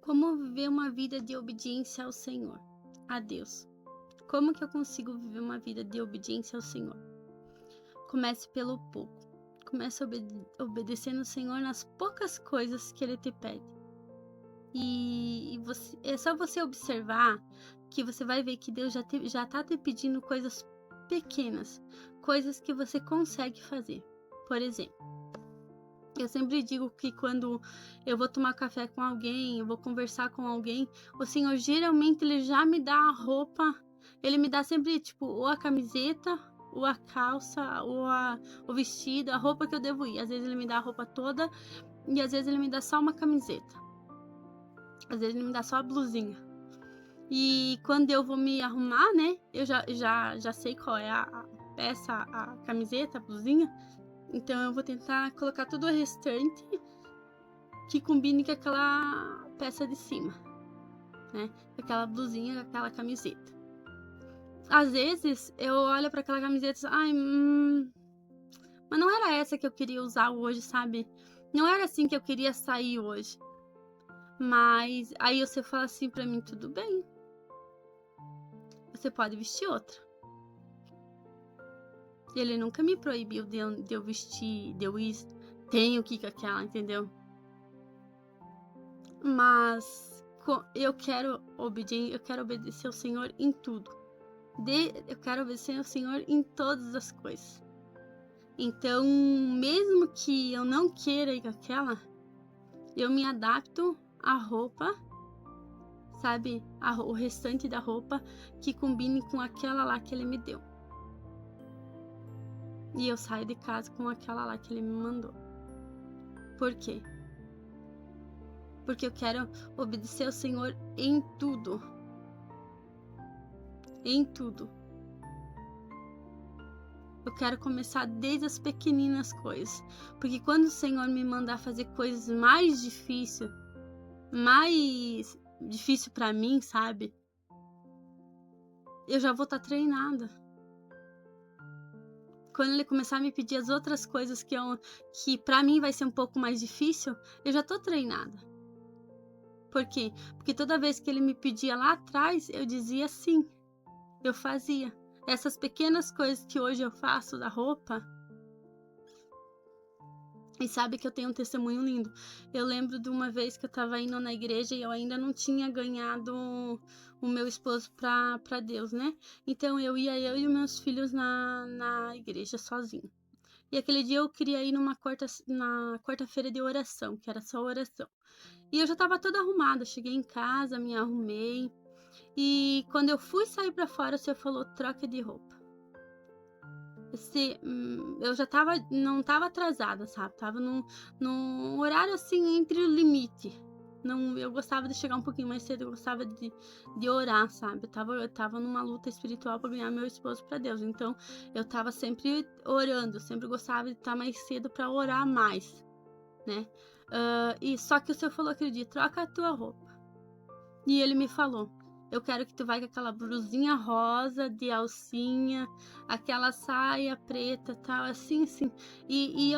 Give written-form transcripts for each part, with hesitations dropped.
Como viver uma vida de obediência ao Senhor, a Deus? Como que eu consigo viver uma vida de obediência ao Senhor? Comece pelo pouco. Comece obedecendo o Senhor nas poucas coisas que Ele te pede. É só você observar que você vai ver que Deus já tá te pedindo coisas pequenas, coisas que você consegue fazer. Por exemplo, eu sempre digo que quando eu vou tomar café com alguém, eu vou conversar com alguém, o Senhor geralmente Ele já me dá a roupa, Ele me dá sempre tipo ou a camiseta, ou a calça, ou o vestido, a roupa que eu devo ir. Às vezes Ele me dá a roupa toda e às vezes Ele me dá só uma camiseta. Às vezes Ele me dá só a blusinha. E quando eu vou me arrumar, né, eu já sei qual é a peça, a camiseta, a blusinha. Então eu vou tentar colocar tudo o restante que combine com aquela peça de cima, né? Com aquela blusinha, com aquela camiseta. Às vezes eu olho para aquela camiseta e mas não era essa que eu queria usar hoje, sabe? Não era assim que eu queria sair hoje. Mas aí você fala assim pra mim, tudo bem. Você pode vestir outra. Ele nunca me proibiu de eu vestir, de eu ir, tenho que ir com aquela, entendeu? Mas eu quero obedecer ao Senhor em tudo. Eu quero obedecer ao Senhor em todas as coisas. Então, mesmo que eu não queira ir com aquela, eu me adapto à roupa, sabe? O restante da roupa que combine com aquela lá que Ele me deu. E eu saio de casa com aquela lá que Ele me mandou. Por quê? Porque eu quero obedecer ao Senhor em tudo. Em tudo. Eu quero começar desde as pequeninas coisas. Porque quando o Senhor me mandar fazer coisas mais difíceis pra mim, sabe? Eu já vou estar treinada. Quando Ele começar a me pedir as outras coisas que pra mim vai ser um pouco mais difícil, eu já tô treinada. Por quê? Porque toda vez que Ele me pedia lá atrás, eu dizia sim. Eu fazia. Essas pequenas coisas que hoje eu faço da roupa. E sabe que eu tenho um testemunho lindo. Eu lembro de uma vez que eu tava indo na igreja e eu ainda não tinha ganhado o meu esposo pra Deus, né? Então eu e os meus filhos na igreja sozinho. E aquele dia eu queria ir na quarta-feira de oração, que era só oração. E eu já tava toda arrumada, cheguei em casa, me arrumei. E quando eu fui sair pra fora, o Senhor falou, troca de roupa. Eu já não tava atrasada, sabe? Tava num horário assim, entre o limite. Eu gostava de chegar um pouquinho mais cedo, eu gostava de orar, sabe? Eu tava numa luta espiritual para ganhar meu esposo para Deus. Então, eu tava sempre orando, eu sempre gostava de estar mais cedo para orar mais, né? E só que o Senhor falou aquele dia, troca a tua roupa. E Ele me falou, eu quero que tu vai com aquela blusinha rosa de alcinha, aquela saia preta, tal, assim. E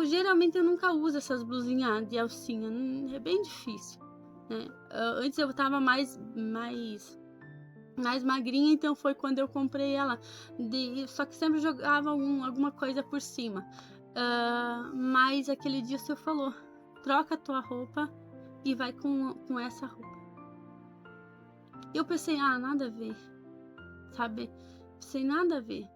geralmente eu nunca uso essas blusinhas de alcinha, é bem difícil, né? Antes eu tava mais magrinha, então foi quando eu comprei ela, só que sempre jogava alguma coisa por cima. Mas aquele dia o Senhor falou, troca a tua roupa e vai com essa roupa. Eu pensei, nada a ver, sabe? Pensei, nada a ver.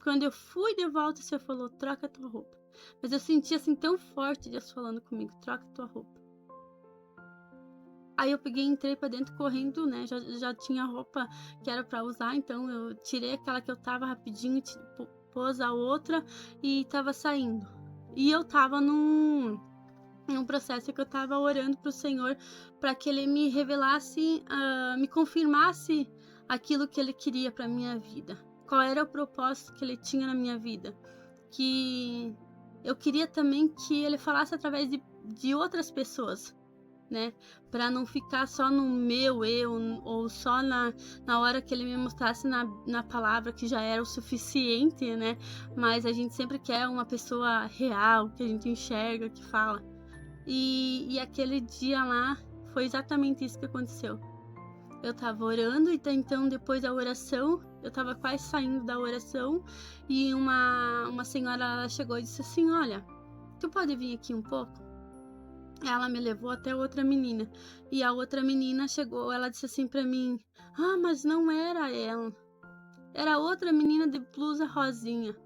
Quando eu fui de volta, o Senhor falou, troca a tua roupa. Mas eu senti assim tão forte Deus falando comigo, troca a tua roupa. Aí eu peguei e entrei pra dentro correndo, né? Já tinha roupa que era pra usar, então eu tirei aquela que eu tava rapidinho, pôs a outra e tava saindo. E eu tava num processo que eu tava orando pro Senhor para que Ele me revelasse, me confirmasse aquilo que Ele queria pra minha vida. Qual era o propósito que Ele tinha na minha vida. Que eu queria também que Ele falasse através de outras pessoas, né? Para não ficar só no meu eu, ou só na hora que Ele me mostrasse na palavra, que já era o suficiente, né? Mas a gente sempre quer uma pessoa real, que a gente enxerga, que fala. E aquele dia lá foi exatamente isso que aconteceu. Eu tava orando e então depois da oração, eu tava quase saindo da oração e uma senhora chegou e disse assim, olha, tu pode vir aqui um pouco? Ela me levou até outra menina e a outra menina chegou, ela disse assim pra mim, ah, mas não era ela, era outra menina de blusa rosinha.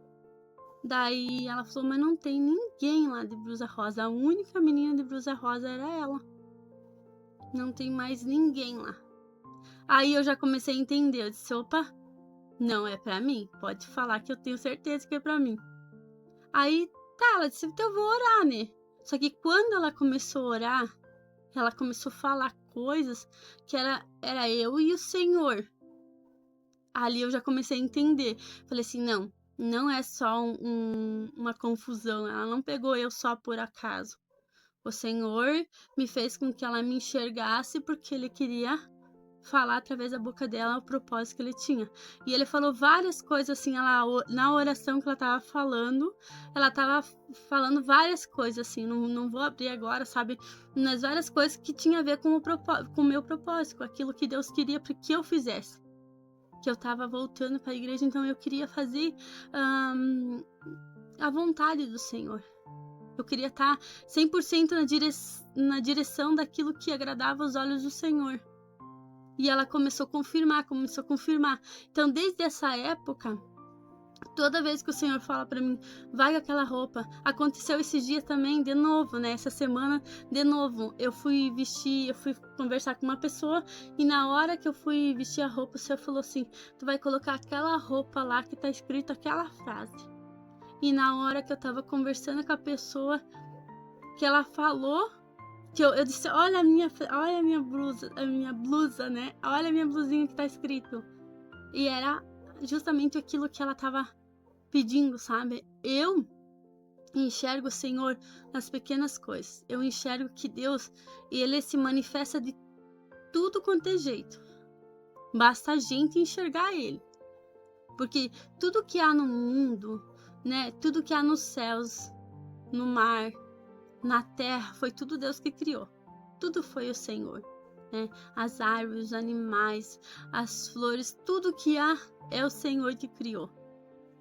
Daí ela falou, mas não tem ninguém lá de blusa rosa, a única menina de blusa rosa era ela, não tem mais ninguém lá. Aí eu já comecei a entender, eu disse, opa, não é pra mim, pode falar que eu tenho certeza que é pra mim. Aí, tá, ela disse, então eu vou orar, né? Só que quando ela começou a orar, ela começou a falar coisas que era eu e o Senhor. Ali eu já comecei a entender, falei assim, não é só uma confusão, ela não pegou eu só por acaso. O Senhor me fez com que ela me enxergasse porque Ele queria falar através da boca dela o propósito que ele tinha. E ele falou várias coisas assim, na oração que ela tava falando várias coisas assim, não vou abrir agora, sabe, mas várias coisas que tinha a ver com o meu propósito, com aquilo que Deus queria para que eu fizesse. Que eu tava voltando para a igreja, então eu queria fazer a vontade do Senhor. Eu queria estar 100% na direção daquilo que agradava os olhos do Senhor. E ela começou a confirmar. Então, desde essa época, toda vez que o Senhor fala pra mim, vai com aquela roupa. Aconteceu esses dias também, de novo, né? Essa semana, de novo, eu fui conversar com uma pessoa e na hora que eu fui vestir a roupa, o Senhor falou assim, tu vai colocar aquela roupa lá que tá escrito aquela frase. E na hora que eu tava conversando com a pessoa, que ela falou, que eu disse, olha a minha blusa, né? Olha a minha blusinha que tá escrito. E era justamente aquilo que ela tava pedindo, sabe? Eu enxergo o Senhor nas pequenas coisas. Eu enxergo que Deus, Ele se manifesta de tudo quanto é jeito. Basta a gente enxergar Ele. Porque tudo que há no mundo, né? Tudo que há nos céus, no mar, na terra, foi tudo Deus que criou. Tudo foi o Senhor, né? As árvores, os animais, as flores, tudo que há é o Senhor que criou.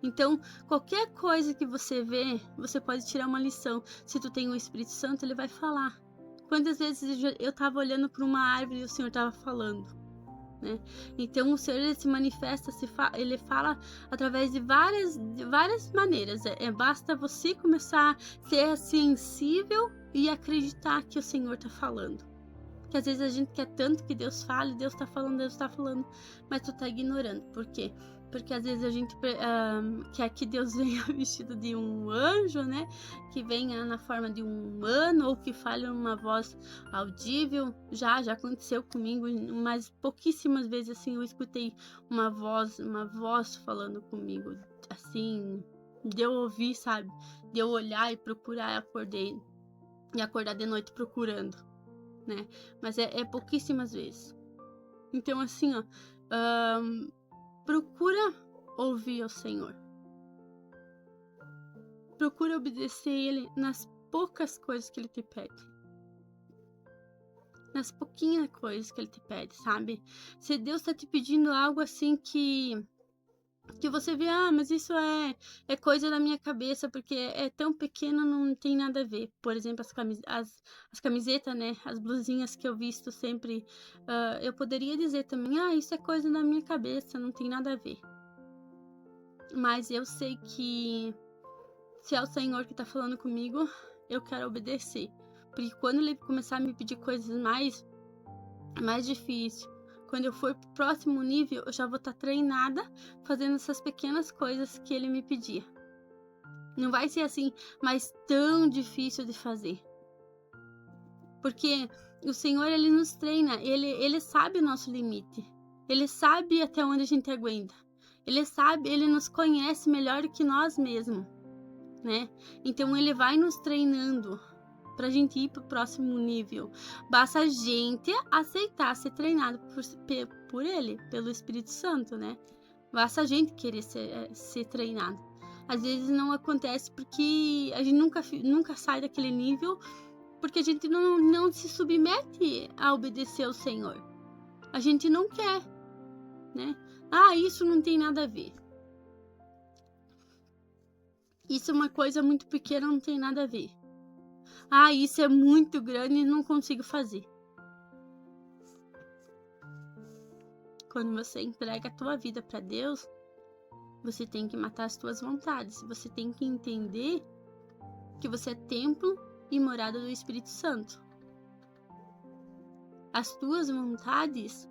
Então, qualquer coisa que você vê, você pode tirar uma lição. Se tu tem o Espírito Santo, ele vai falar. Quantas vezes eu estava olhando para uma árvore e o Senhor estava falando, né? Então, o Senhor, ele se manifesta, ele fala através de várias maneiras. Basta você começar a ser sensível e acreditar que o Senhor está falando. Porque às vezes a gente quer tanto que Deus fale, Deus está falando, mas tu tá ignorando. Por quê? Porque às vezes a gente quer que Deus venha vestido de um anjo, né? Que venha na forma de um humano ou que fale uma voz audível. Já aconteceu comigo, mas pouquíssimas vezes assim eu escutei uma voz falando comigo, assim, de eu ouvir, sabe? De eu olhar e procurar, acordar de noite procurando, né? Mas é pouquíssimas vezes. Então assim, ó, procura ouvir o Senhor. Procura obedecer Ele nas poucas coisas que Ele te pede. Nas pouquinhas coisas que Ele te pede, sabe? Se Deus tá te pedindo algo assim que você vê, mas isso é coisa da minha cabeça, porque é tão pequeno, não tem nada a ver. Por exemplo, as camisetas, né? As blusinhas que eu visto sempre, eu poderia dizer também, isso é coisa da minha cabeça, não tem nada a ver. Mas eu sei que se é o Senhor que tá falando comigo, eu quero obedecer. Porque quando Ele começar a me pedir coisas mais difíceis, quando eu for pro próximo nível, eu já vou estar treinada fazendo essas pequenas coisas que Ele me pedia. Não vai ser assim, mas tão difícil de fazer. Porque o Senhor, Ele nos treina, Ele sabe o nosso limite. Ele sabe até onde a gente aguenta. Ele nos conhece melhor do que nós mesmos, né? Então Ele vai nos treinando pra gente ir pro próximo nível. Basta a gente aceitar ser treinado por Ele, pelo Espírito Santo, né? Basta a gente querer ser treinado. Às vezes não acontece porque a gente nunca sai daquele nível Porque a gente não se submete a obedecer ao Senhor. A gente não quer, né? Ah, isso não tem nada a ver. Isso é uma coisa muito pequena, não tem nada a ver. Ah, isso é muito grande e não consigo fazer. Quando você entrega a tua vida para Deus, você tem que matar as tuas vontades. Você tem que entender que você é templo e morada do Espírito Santo. As tuas vontades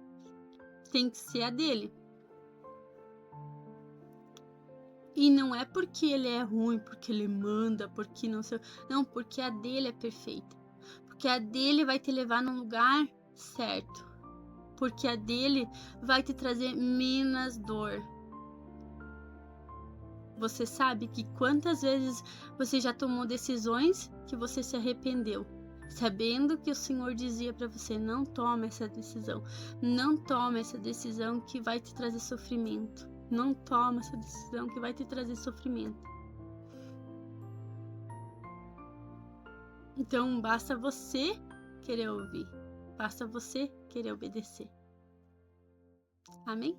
têm que ser a dele. E não é porque ele é ruim, porque ele manda, porque não sei. Não, porque a dele é perfeita. Porque a dele vai te levar num lugar certo. Porque a dele vai te trazer menos dor. Você sabe que quantas vezes você já tomou decisões que você se arrependeu, sabendo que o Senhor dizia para você: não tome essa decisão, não tome essa decisão que vai te trazer sofrimento, não tome essa decisão que vai te trazer sofrimento. Então basta você querer ouvir, basta você querer obedecer. Amém?